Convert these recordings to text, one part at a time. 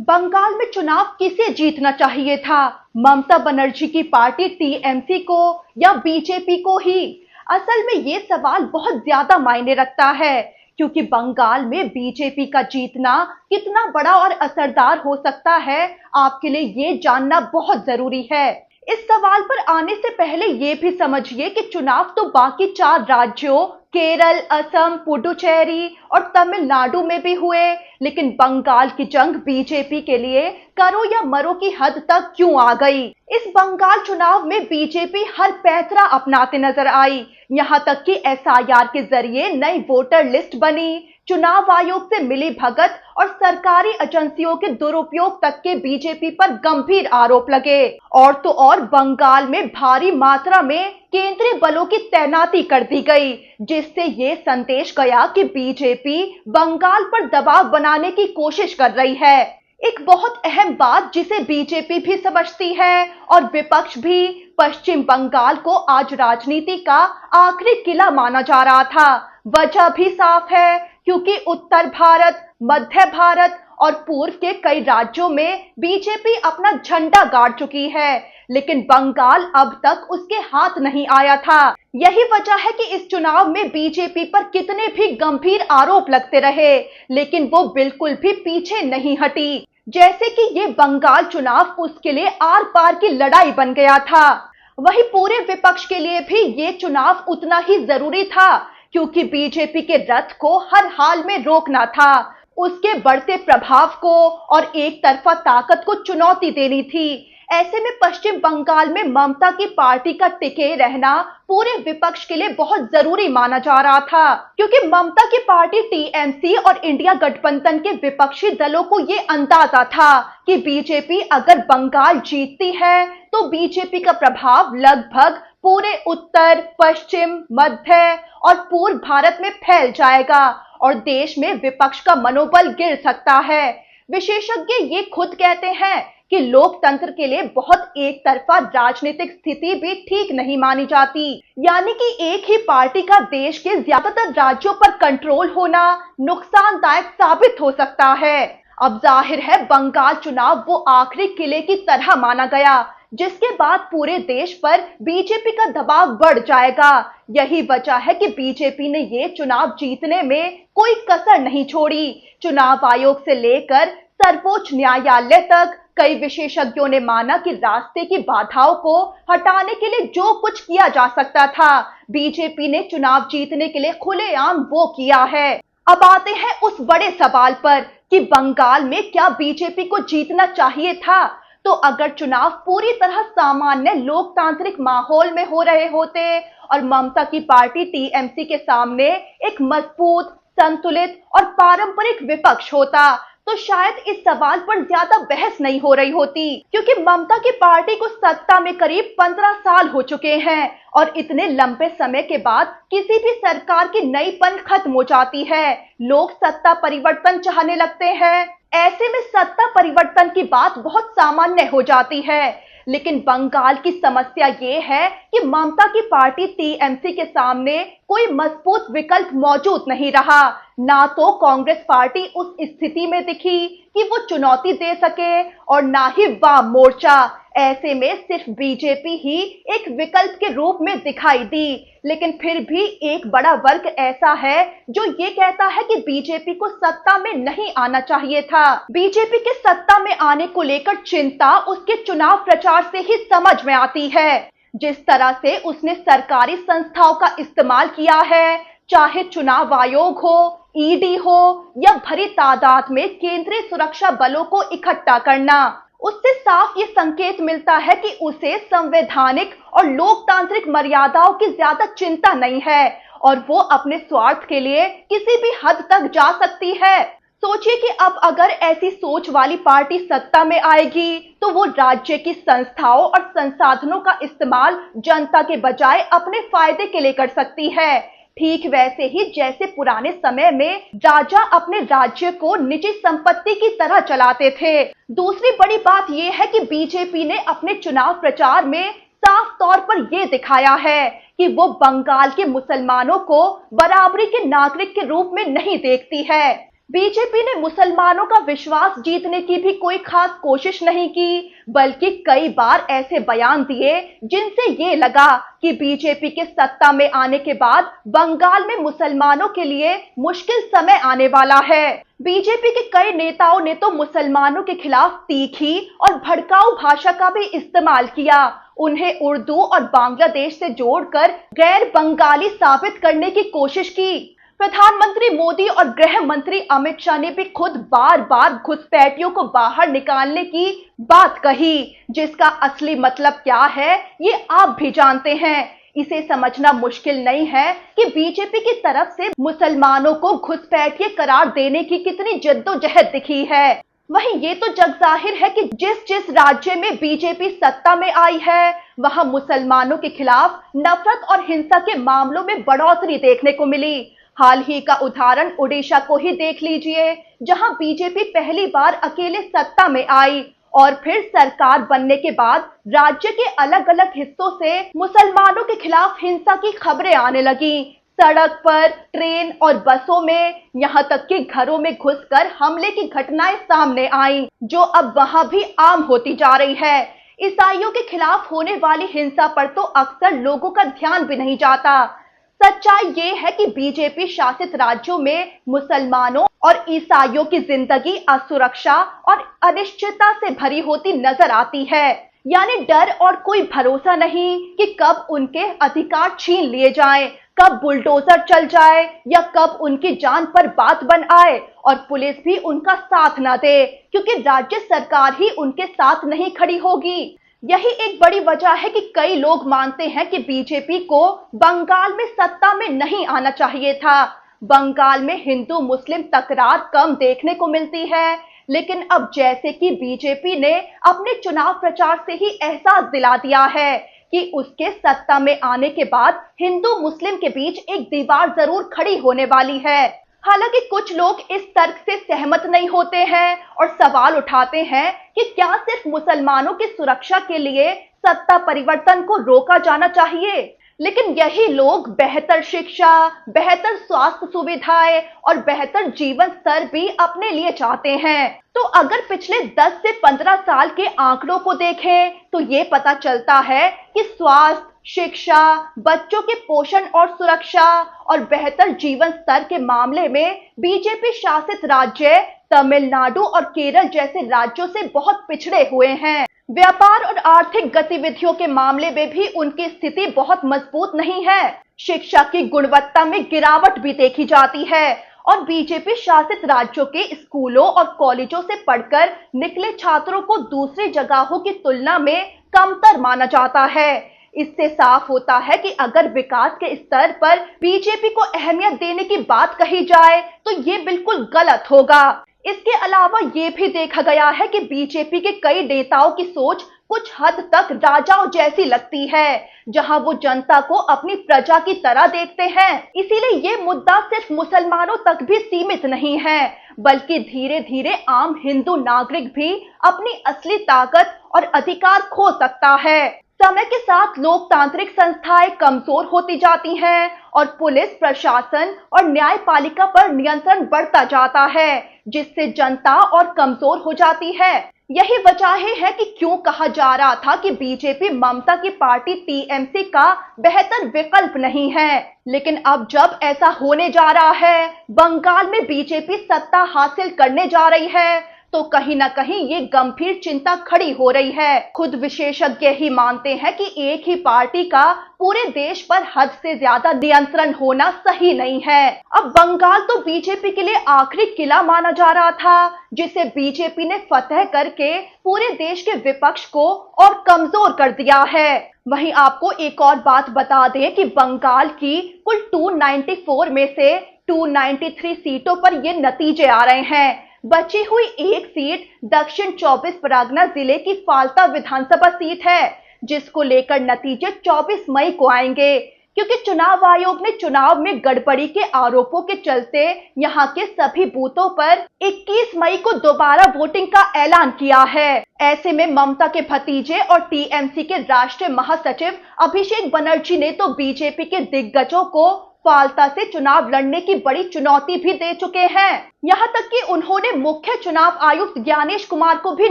बंगाल में चुनाव किसे जीतना चाहिए था, ममता बनर्जी की पार्टी टीएमसी को या बीजेपी को ही? असल में ये सवाल बहुत ज्यादा मायने रखता है, क्योंकि बंगाल में बीजेपी का जीतना कितना बड़ा और असरदार हो सकता है, आपके लिए ये जानना बहुत जरूरी है। इस सवाल पर आने से पहले ये भी समझिए कि चुनाव तो बाकी 4 राज्यों केरल, असम, पुडुचेरी और तमिलनाडु में भी हुए, लेकिन बंगाल की जंग बीजेपी के लिए करो या मरो की हद तक क्यों आ गई? इस बंगाल चुनाव में बीजेपी हर पैंतरा अपनाते नजर आई, यहाँ तक कि एसआईआर के जरिए नई वोटर लिस्ट बनी, चुनाव आयोग से मिली भगत और सरकारी एजेंसियों के दुरुपयोग तक के बीजेपी पर गंभीर आरोप लगे। और तो और बंगाल में भारी मात्रा में केंद्रीय बलों की तैनाती कर दी गई, जिससे ये संदेश गया कि बीजेपी बंगाल पर दबाव बनाने की कोशिश कर रही है। एक बहुत अहम बात जिसे बीजेपी भी समझती है और विपक्ष भी, पश्चिम बंगाल को आज राजनीति का आखिरी किला माना जा रहा था। वजह भी साफ है, क्योंकि उत्तर भारत, मध्य भारत और पूर्व के कई राज्यों में बीजेपी अपना झंडा गाड़ चुकी है, लेकिन बंगाल अब तक उसके हाथ नहीं आया था। यही वजह है कि इस चुनाव में बीजेपी पर कितने भी गंभीर आरोप लगते रहे, लेकिन वो बिल्कुल भी पीछे नहीं हटी। जैसे कि ये बंगाल चुनाव उसके लिए आर पार की लड़ाई बन गया था। वही पूरे विपक्ष के लिए भी ये चुनाव उतना ही जरूरी था, क्योंकि बीजेपी के रथ को हर हाल में रोकना था, उसके बढ़ते प्रभाव को और एक तरफा ताकत को चुनौती देनी थी। ऐसे में पश्चिम बंगाल में ममता की पार्टी का टिके रहना पूरे विपक्ष के लिए बहुत जरूरी माना जा रहा था, क्योंकि ममता की पार्टी टीएमसी और इंडिया गठबंधन के विपक्षी दलों को ये अंदाजा था कि बीजेपी अगर बंगाल जीतती है तो बीजेपी का प्रभाव लगभग पूरे उत्तर, पश्चिम, मध्य और पूर्व भारत में फैल जाएगा और देश में विपक्ष का मनोबल गिर सकता है। विशेषज्ञ ये खुद कहते हैं कि लोकतंत्र के लिए बहुत एक तरफा राजनीतिक स्थिति भी ठीक नहीं मानी जाती, यानी कि एक ही पार्टी का देश के ज्यादातर राज्यों पर कंट्रोल होना नुकसानदायक साबित हो सकता है। अब जाहिर है बंगाल चुनाव वो आखिरी किले की तरह माना गया, जिसके बाद पूरे देश पर बीजेपी का दबाव बढ़ जाएगा। यही वजह है कि बीजेपी ने ये चुनाव जीतने में कोई कसर नहीं छोड़ी। चुनाव आयोग से लेकर सर्वोच्च न्यायालय तक कई विशेषज्ञों ने माना कि रास्ते की बाधाओं को हटाने के लिए जो कुछ किया जा सकता था, बीजेपी ने चुनाव जीतने के लिए खुलेआम वो किया है। अब आते हैं उस बड़े सवाल पर कि बंगाल में क्या बीजेपी को जीतना चाहिए था? तो अगर चुनाव पूरी तरह सामान्य लोकतांत्रिक माहौल में हो रहे होते और ममता की पार्टी टीएमसी के सामने एक मजबूत, संतुलित और पारंपरिक विपक्ष होता, तो शायद इस सवाल पर ज्यादा बहस नहीं हो रही होती, क्योंकि ममता की पार्टी को सत्ता में करीब 15 साल हो चुके हैं और इतने लंबे समय के बाद किसी भी सरकार की नईपन खत्म हो जाती है। लोग सत्ता परिवर्तन चाहने लगते हैं। ऐसे में सत्ता परिवर्तन की बात बहुत सामान्य हो जाती है, लेकिन बंगाल की समस्या ये है कि ममता की पार्टी टीएमसी के सामने कोई मजबूत विकल्प मौजूद नहीं रहा। ना तो कांग्रेस पार्टी उस स्थिति में दिखी कि वो चुनौती दे सके और ना ही वाम मोर्चा। ऐसे में सिर्फ बीजेपी ही एक विकल्प के रूप में दिखाई दी, लेकिन फिर भी एक बड़ा वर्ग ऐसा है जो ये कहता है कि बीजेपी को सत्ता में नहीं आना चाहिए था। बीजेपी के सत्ता में आने को लेकर चिंता उसके चुनाव प्रचार से ही समझ में आती है। जिस तरह से उसने सरकारी संस्थाओं का इस्तेमाल किया है, चाहे चुनाव आयोग हो, ईडी हो या भरी तादाद में केंद्रीय सुरक्षा बलों को इकट्ठा करना, उससे साफ ये संकेत मिलता है कि उसे संवैधानिक और लोकतांत्रिक मर्यादाओं की ज्यादा चिंता नहीं है और वो अपने स्वार्थ के लिए किसी भी हद तक जा सकती है। सोचिए कि अब अगर ऐसी सोच वाली पार्टी सत्ता में आएगी तो वो राज्य की संस्थाओं और संसाधनों का इस्तेमाल जनता के बजाय अपने फायदे के लिए कर सकती है, ठीक वैसे ही जैसे पुराने समय में राजा अपने राज्य को निजी संपत्ति की तरह चलाते थे। दूसरी बड़ी बात यह है कि बीजेपी ने अपने चुनाव प्रचार में साफ तौर पर यह दिखाया है कि वो बंगाल के मुसलमानों को बराबरी के नागरिक के रूप में नहीं देखती है। बीजेपी ने मुसलमानों का विश्वास जीतने की भी कोई खास कोशिश नहीं की, बल्कि कई बार ऐसे बयान दिए जिनसे ये लगा कि बीजेपी के सत्ता में आने के बाद बंगाल में मुसलमानों के लिए मुश्किल समय आने वाला है। बीजेपी के कई नेताओं ने तो मुसलमानों के खिलाफ तीखी और भड़काऊ भाषा का भी इस्तेमाल किया। उन्हें उर्दू और बांग्लादेश से जोड़कर गैर बंगाली साबित करने की कोशिश की। प्रधानमंत्री मोदी और गृह मंत्री अमित शाह ने भी खुद बार बार घुसपैठियों को बाहर निकालने की बात कही, जिसका असली मतलब क्या है ये आप भी जानते हैं। इसे समझना मुश्किल नहीं है कि बीजेपी की तरफ से मुसलमानों को घुसपैठिए करार देने की कितनी जद्दोजहद दिखी है। वहीं ये तो जग जाहिर है कि जिस जिस राज्य में बीजेपी सत्ता में आई है, वहां मुसलमानों के खिलाफ नफरत और हिंसा के मामलों में बढ़ोतरी देखने को मिली। हाल ही का उदाहरण उड़ीसा को ही देख लीजिए, जहां बीजेपी पहली बार अकेले सत्ता में आई और फिर सरकार बनने के बाद राज्य के अलग अलग हिस्सों से मुसलमानों के खिलाफ हिंसा की खबरें आने लगी। सड़क पर, ट्रेन और बसों में, यहां तक कि घरों में घुसकर हमले की घटनाएं सामने आईं, जो अब वहां भी आम होती जा रही है। ईसाइयों के खिलाफ होने वाली हिंसा पर तो अक्सर लोगों का ध्यान भी नहीं जाता। सच्चाई ये है कि बीजेपी शासित राज्यों में मुसलमानों और ईसाइयों की जिंदगी असुरक्षा और अनिश्चितता से भरी होती नजर आती है। यानी डर और कोई भरोसा नहीं कि कब उनके अधिकार छीन लिए जाएं, कब बुलडोजर चल जाए या कब उनकी जान पर बात बन आए और पुलिस भी उनका साथ न दे, क्योंकि राज्य सरकार ही उनके साथ नहीं खड़ी होगी। यही एक बड़ी वजह है कि कई लोग मानते हैं कि बीजेपी को बंगाल में सत्ता में नहीं आना चाहिए था। बंगाल में हिंदू मुस्लिम तकरार कम देखने को मिलती है, लेकिन अब जैसे कि बीजेपी ने अपने चुनाव प्रचार से ही एहसास दिला दिया है कि उसके सत्ता में आने के बाद हिंदू मुस्लिम के बीच एक दीवार जरूर खड़ी होने वाली है। हालांकि कुछ लोग इस तर्क से सहमत नहीं होते हैं और सवाल उठाते हैं कि क्या सिर्फ मुसलमानों की सुरक्षा के लिए सत्ता परिवर्तन को रोका जाना चाहिए। लेकिन यही लोग बेहतर शिक्षा, बेहतर स्वास्थ्य सुविधाएं और बेहतर जीवन स्तर भी अपने लिए चाहते हैं। तो अगर पिछले 10 से 15 साल के आंकड़ों को देखें तो ये पता चलता है कि स्वास्थ्य, शिक्षा, बच्चों के पोषण और सुरक्षा और बेहतर जीवन स्तर के मामले में बीजेपी शासित राज्य तमिलनाडु और केरल जैसे राज्यों से बहुत पिछड़े हुए हैं। व्यापार और आर्थिक गतिविधियों के मामले में भी उनकी स्थिति बहुत मजबूत नहीं है। शिक्षा की गुणवत्ता में गिरावट भी देखी जाती है और बीजेपी शासित राज्यों के स्कूलों और कॉलेजों से पढ़कर निकले छात्रों को दूसरी जगहों की तुलना में कमतर माना जाता है। इससे साफ होता है कि अगर विकास के स्तर पर बीजेपी को अहमियत देने की बात कही जाए तो ये बिल्कुल गलत होगा। इसके अलावा ये भी देखा गया है कि बीजेपी के कई नेताओं की सोच कुछ हद तक राजाओं जैसी लगती है, जहां वो जनता को अपनी प्रजा की तरह देखते हैं। इसीलिए ये मुद्दा सिर्फ मुसलमानों तक भी सीमित नहीं है, बल्कि धीरे धीरे आम हिंदू नागरिक भी अपनी असली ताकत और अधिकार खो सकता है। समय के साथ लोकतांत्रिक संस्थाएं कमजोर होती जाती हैं और पुलिस प्रशासन और न्यायपालिका पर नियंत्रण बढ़ता जाता है, जिससे जनता और कमजोर हो जाती है। यही वजह है कि क्यों कहा जा रहा था कि बीजेपी ममता की पार्टी टीएमसी का बेहतर विकल्प नहीं है। लेकिन अब जब ऐसा होने जा रहा है, बंगाल में बीजेपी सत्ता हासिल करने जा रही है, तो कहीं ना कहीं ये गंभीर चिंता खड़ी हो रही है। खुद विशेषज्ञ ही मानते हैं कि एक ही पार्टी का पूरे देश पर हद से ज्यादा नियंत्रण होना सही नहीं है। अब बंगाल तो बीजेपी के लिए आखिरी किला माना जा रहा था, जिसे बीजेपी ने फतह करके पूरे देश के विपक्ष को और कमजोर कर दिया है। वहीं आपको एक और बात बता दें कि बंगाल की कुल 294 में से 293 सीटों पर ये नतीजे आ रहे हैं। बची हुई एक सीट दक्षिण 24 परगना जिले की फाल्ता विधानसभा सीट है, जिसको लेकर नतीजे 24 मई को आएंगे, क्योंकि चुनाव आयोग ने चुनाव में गड़बड़ी के आरोपों के चलते यहां के सभी बूथों पर 21 मई को दोबारा वोटिंग का ऐलान किया है। ऐसे में ममता के भतीजे और टीएमसी के राष्ट्रीय महासचिव अभिषेक बनर्जी ने तो बीजेपी के दिग्गजों को फाल्ता से चुनाव लड़ने की बड़ी चुनौती भी दे चुके हैं। यहाँ तक कि उन्होंने मुख्य चुनाव आयुक्त ज्ञानेश कुमार को भी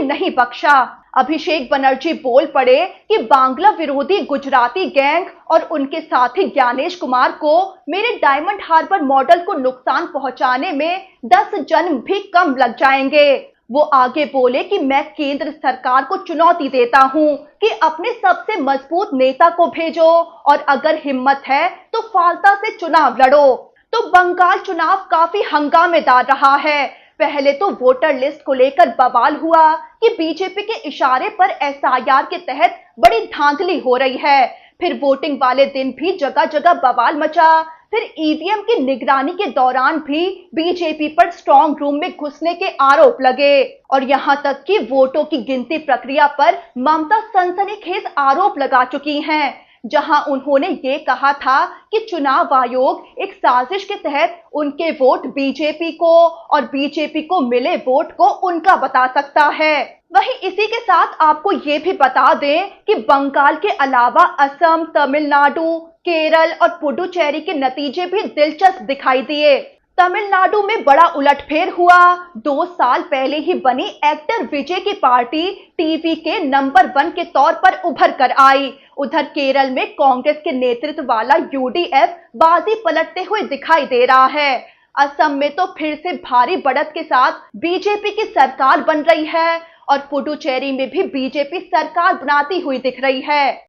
नहीं बख्शा। अभिषेक बनर्जी बोल पड़े कि बांग्ला विरोधी गुजराती गैंग और उनके साथी ज्ञानेश कुमार को मेरे डायमंड हार्बर मॉडल को नुकसान पहुंचाने में 10 जन्म भी कम लग जाएंगे। वो आगे बोले कि मैं केंद्र सरकार को चुनौती देता हूं कि अपने सबसे मजबूत नेता को भेजो और अगर हिम्मत है तो फाल्ता से चुनाव लड़ो। तो बंगाल चुनाव काफी हंगामेदार रहा है। पहले तो वोटर लिस्ट को लेकर बवाल हुआ कि बीजेपी के इशारे पर एसआईआर के तहत बड़ी धांधली हो रही है। फिर वोटिंग वाले दिन भी जगह जगह बवाल मचा। फिर ईवीएम की निगरानी के दौरान भी बीजेपी पर स्ट्रांग रूम में घुसने के आरोप लगे और यहां तक कि वोटों की गिनती प्रक्रिया पर ममता सनसनीखेज आरोप लगा चुकी हैं, जहां उन्होंने ये कहा था कि चुनाव आयोग एक साजिश के तहत उनके वोट बीजेपी को और बीजेपी को मिले वोट को उनका बता सकता है। वहीं इसी के साथ आपको ये भी बता दें कि बंगाल के अलावा असम, तमिलनाडु, केरल और पुडुचेरी के नतीजे भी दिलचस्प दिखाई दिए। तमिलनाडु में बड़ा उलटफेर हुआ। 2 साल पहले ही बनी एक्टर विजय की पार्टी टीवी के नंबर 1 के तौर पर उभर कर आई। उधर केरल में कांग्रेस के नेतृत्व वाला यूडीएफ बाजी पलटते हुए दिखाई दे रहा है। असम में तो फिर से भारी बढ़त के साथ बीजेपी की सरकार बन रही है और पुडुचेरी में भी बीजेपी सरकार बनाती हुई दिख रही है।